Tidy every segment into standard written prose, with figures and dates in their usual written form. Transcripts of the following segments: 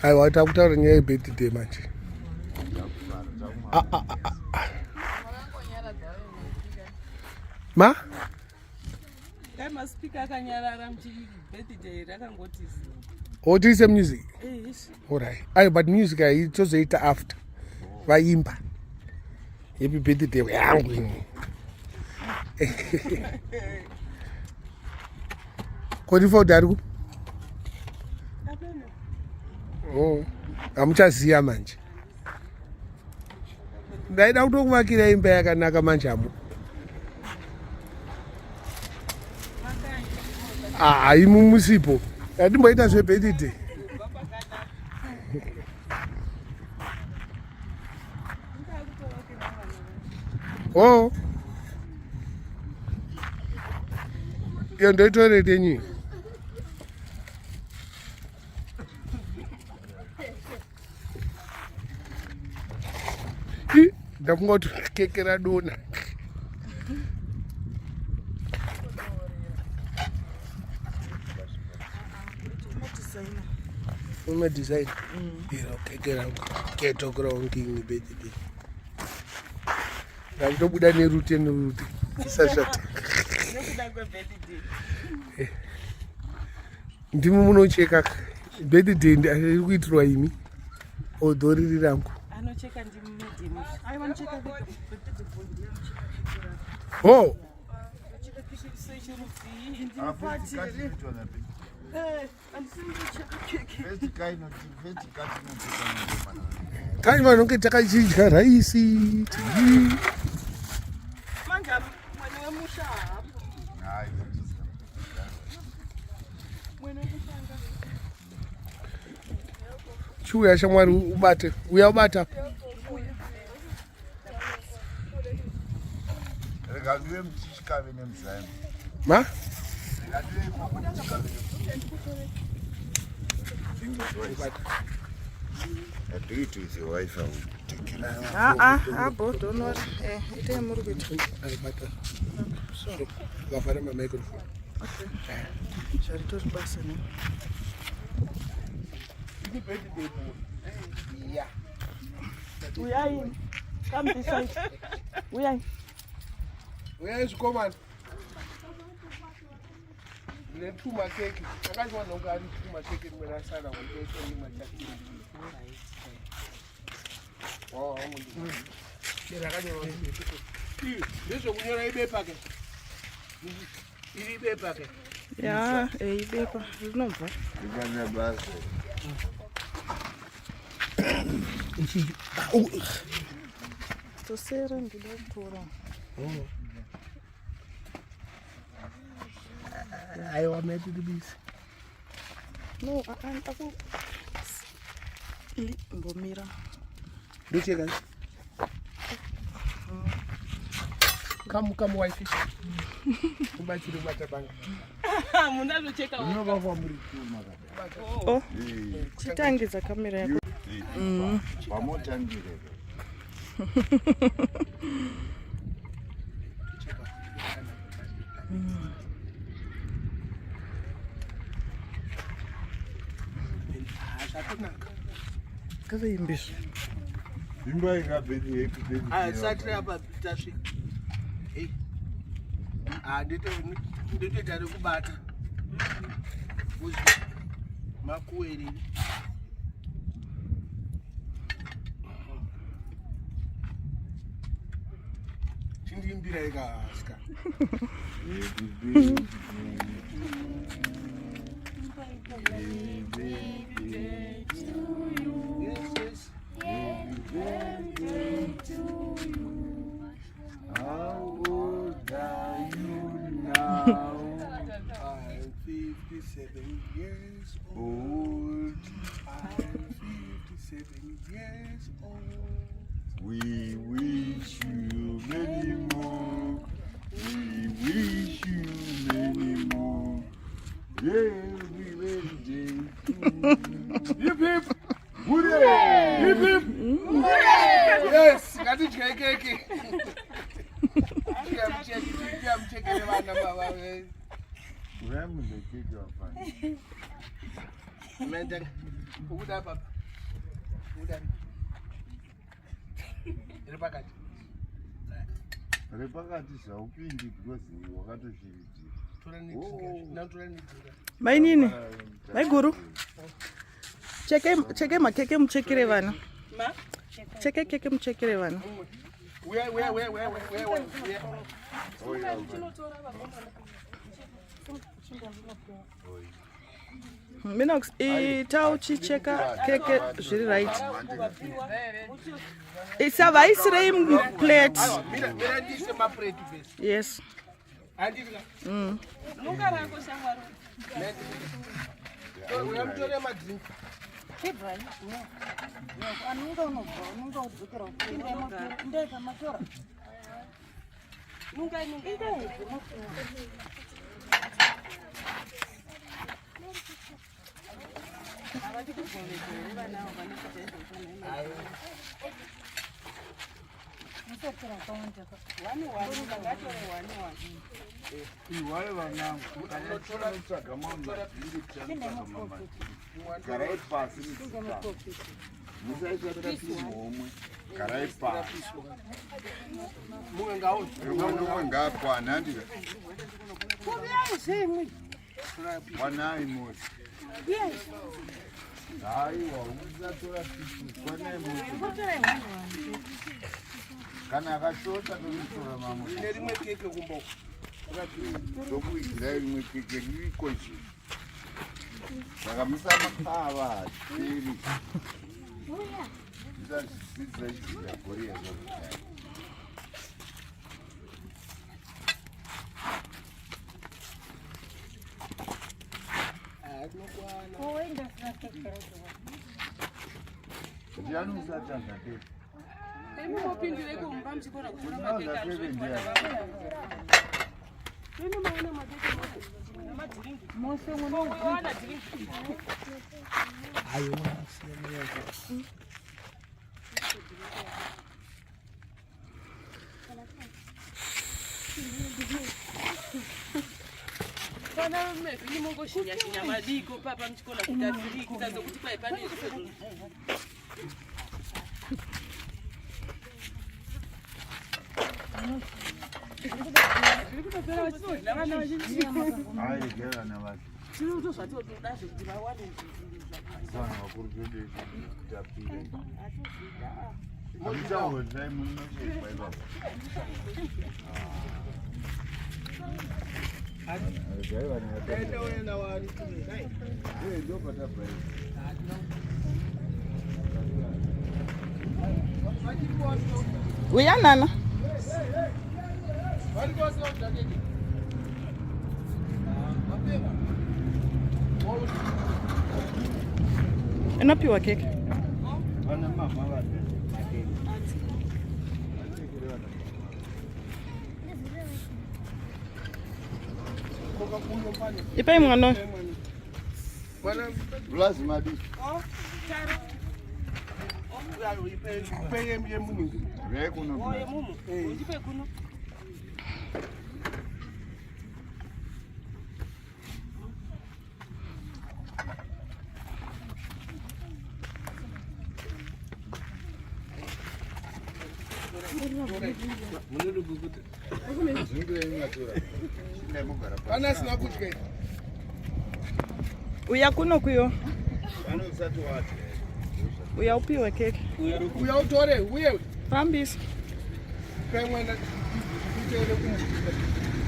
I want to tell you a bit today, man. Ma? What is the music? Alright. But music I just it after. Vaimba. Happy birthday. What for Daru? Oh, I'm just here, man. They don't talk about it in Bag and Nagamanchamu. I'm Musipo. I didn't wait as a birthday. Oh, you're not ready. I'm going to kick it a Nduna. My design. Get out. Ghetto ground king baby. I'm not good at any routine. Ndimuno cheka birthday ndikuitwa imi odhori rangu anocheka ndimudhimi I want to check the oh kai vanonge takachidya raisi manja mwana wemusha hapo Chuya shamwari ubate uya ubata Regadwe mtishikave nemzani ma It is your wife will take care. Both don't know. It is more good. So, Gaffa my microphone. Okay. Shall it pass now? Yeah. We are in. Come this side. We are in. Where is command? Let two my cake. I can't want to go to my cake when I said I will go to my jacket. Oh, I'm going to this is when you're a baby packet. Baby packet. Yeah, a baby. No, but You can never to say and do oh. I want to do this. No, I will. Bomira. Do you guys? Come, wife. Come back to the water bank. Muna check out. Oh, chitangiza kamera yako. Pamoja ngire. Kaza imbisho. Imba ingabedi ekubedi. Satre hapa Tinashe. Ndito tari kubata. Uzi makueri. Chindimbi ikaska. How old are you now? I'm 57 years old. I'm 57 years old. We wish you many more. We wish you many more. Every day. Hip hip. Hooray! Hip hip. Hooray! Yes, got it, cake. I'm checking. Where am I taking your fun? Mendek. Kuda papa. Kuda. Repakati. Repakati zvaupindi because wakatozviitira. Mai nini? Mai guru. Cheke makeke muchekere vana. Ma? Cheke keke muchekere vana. Where? Minox, itau chicheka keke zviri right. It's a vice rim plate. Yes. Kana akashota tokutora mama. Ine rimwe keke kumbo. Tokuigira rimwe keke riko chi. Saka musa makava chiri. Ndazvidzidza chidya gori yazvakudai. Ndiani usatanga keke? Mupindire kumba mchikora kutora makeka achwe. Nini maana makeka madrinki? Mose mwana drinki. Ayo sema yako. Kana mimi mongo shinya madiko papa mchikora kutafiri kutazokuti pa ipani. Uyanana. Inapiwa keke. Ipai mwana. Lazima di. Uya kuno kuyo. Uya upiwe keke. Uya utore, uye. Fambis.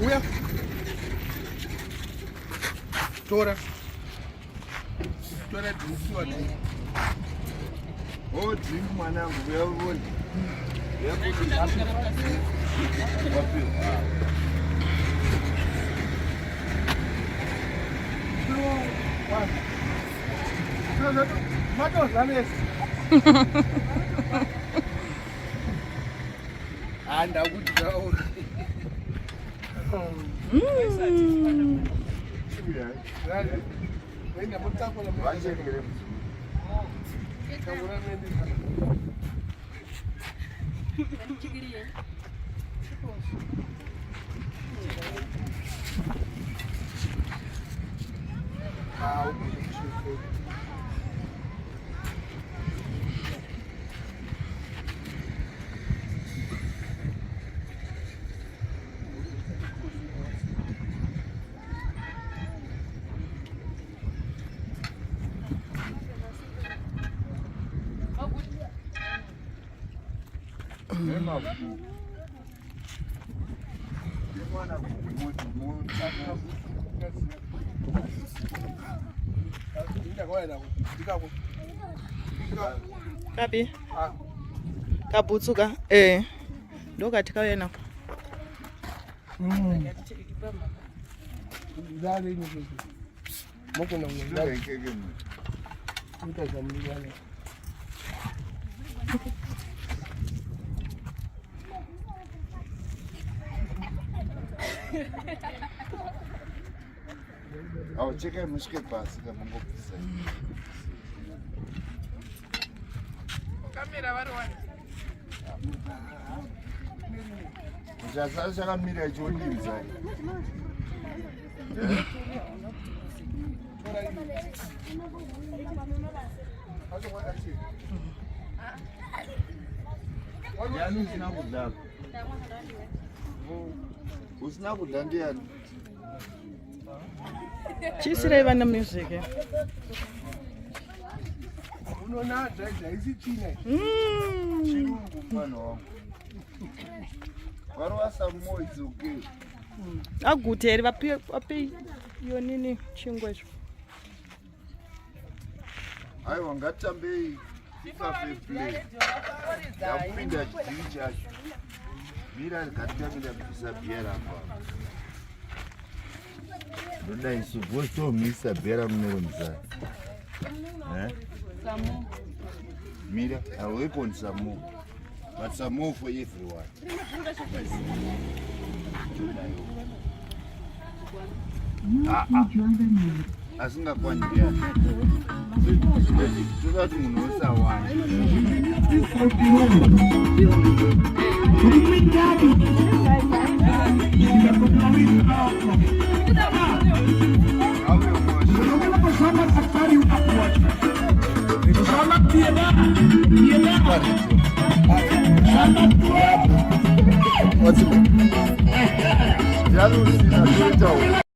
Uya. Tora. Tora dinsiwa ni. Oh, drink mwanangu, uya uone. Mado, lanes. Anda kudzawo. Wenda mutako la manje ngere. Kamera mendi. Kapi? Kabutsuka? Ndo katika wena. Dale ni kitu. Moko na ngani kege. Nitazamliana. Au cheke mshike pasi kama Mungu pesa. Kamera varwana. Sasa shakamira chodinza. Yani usina kudla. Usina kudla ndiani? Chisire vana music. Unoona drive hizi chini. Chirungu mfano wangu. Warwasa moyo uke. Aguteri vapi yo nini chingwecho. Hayi wangatambei FIFA fair play. Yapinda chini chacho. Mira katamila kupisa biera hapa. Ndoda isubosto misa biera mnero mzai. Samu. Mira, a weapon Samu. But Samu for everyone. Asinga kwanjia. Tukati munosa wani. What's it?